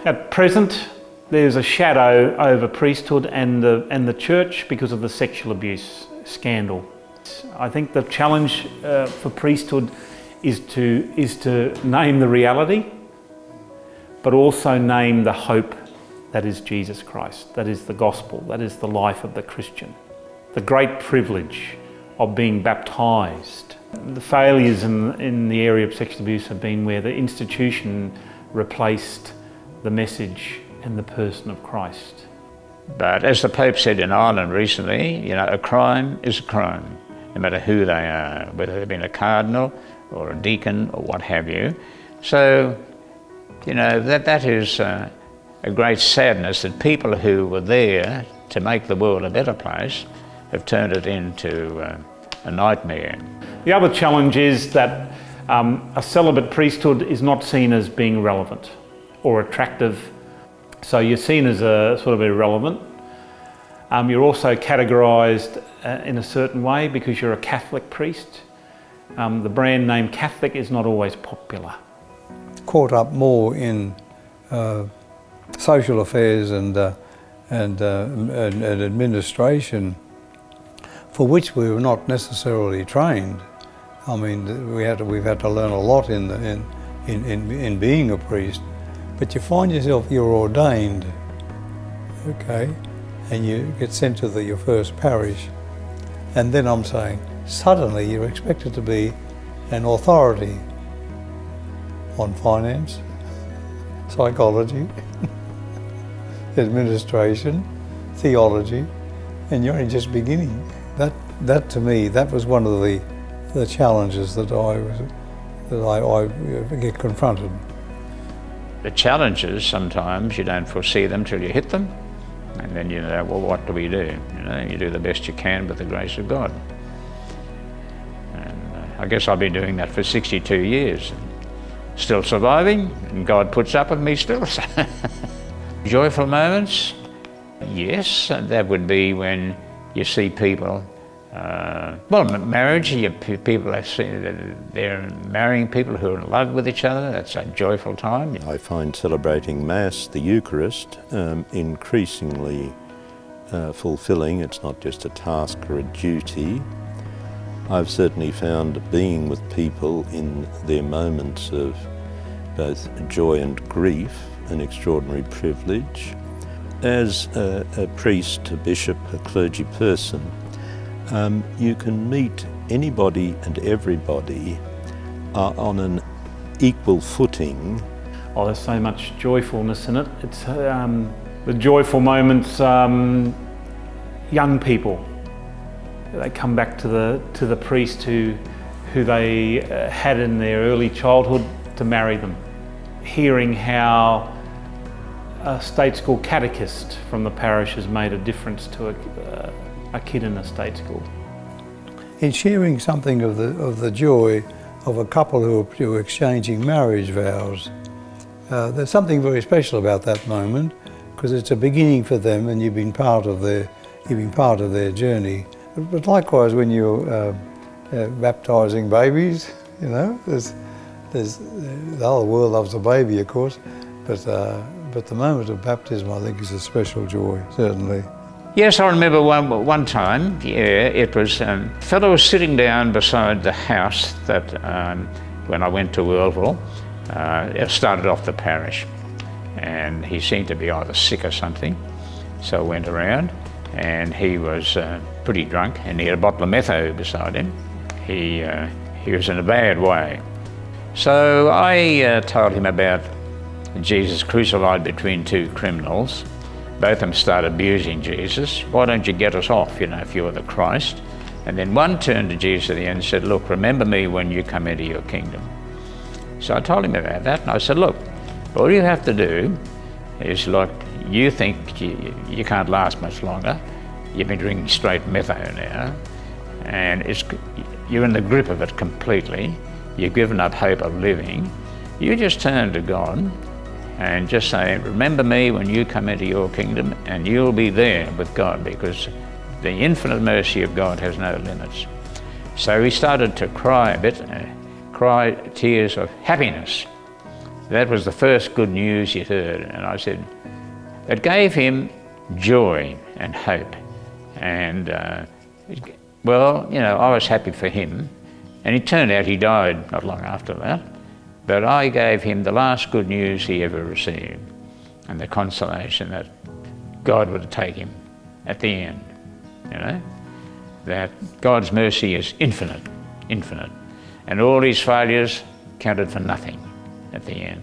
At present, there's a shadow over priesthood and the church because of the sexual abuse scandal. I think the challenge for priesthood is to name the reality, but also name the hope that is Jesus Christ, that is the gospel, that is the life of the Christian. The great privilege of being baptised. The failures in the area of sexual abuse have been where the institution replaced the message and the person of Christ. But as the Pope said in Ireland recently, a crime is a crime, no matter who they are, whether they've been a cardinal or a deacon or what have you. So, that is a great sadness that people who were there to make the world a better place have turned it into a nightmare. The other challenge is that a celibate priesthood is not seen as being relevant or attractive. So you're seen as a sort of irrelevant. You're also categorised in a certain way because you're a Catholic priest. The brand name Catholic is not always popular. Caught up more in social affairs and administration, for which we were not necessarily trained. I mean, we've had to learn a lot in being a priest. But you find yourself, you're ordained, okay, and you get sent to your first parish, and then I'm saying, suddenly you're expected to be an authority on finance, psychology, administration, theology, and you're only just beginning. That to me, that was one of the challenges that I get confronted. The challenges, sometimes you don't foresee them till you hit them, and then well, what do we do? You do the best you can with the grace of God. And I guess I've been doing that for 62 years, and still surviving, and God puts up with me still. Joyful moments, yes, that would be when you see people. Marriage, people they're marrying people who are in love with each other. That's a joyful time. I find celebrating Mass, the Eucharist, increasingly fulfilling. It's not just a task or a duty. I've certainly found being with people in their moments of both joy and grief an extraordinary privilege. As a priest, a bishop, a clergy person, you can meet anybody and everybody on an equal footing. Oh, there's so much joyfulness in it. It's the joyful moments. Young people, they come back to the priest who they had in their early childhood to marry them. Hearing how a state school catechist from the parish has made a difference to a kid in a state school. In sharing something of the joy of a couple who are exchanging marriage vows, there's something very special about that moment, because it's a beginning for them, and you've been part of their journey. But likewise, when you're baptising babies, there's the whole world loves a baby, of course, but the moment of baptism, I think, is a special joy, certainly. Yes, I remember one time, it was, a fellow was sitting down beside the house that, when I went to Worldville, it started off the parish, and he seemed to be either sick or something, so I went around, and he was pretty drunk, and he had a bottle of metho beside him. He was in a bad way. So I told him about Jesus crucified between two criminals. Both of them started abusing Jesus. Why don't you get us off, if you're the Christ? And then one turned to Jesus at the end and said, look, remember me when you come into your kingdom. So I told him about that, and I said, look, all you have to do is, you think you can't last much longer. You've been drinking straight metho now, and you're in the grip of it completely. You've given up hope of living. You just turn to God and just say, remember me when you come into your kingdom, and you'll be there with God, because the infinite mercy of God has no limits. So he started to cry a bit, cry tears of happiness. That was the first good news he'd heard. And I said, it gave him joy and hope. And, well, you know, I was happy for him. And it turned out he died not long after that. But I gave him the last good news he ever received, and the consolation that God would take him at the end, you know? That God's mercy is infinite, infinite. And all his failures counted for nothing at the end.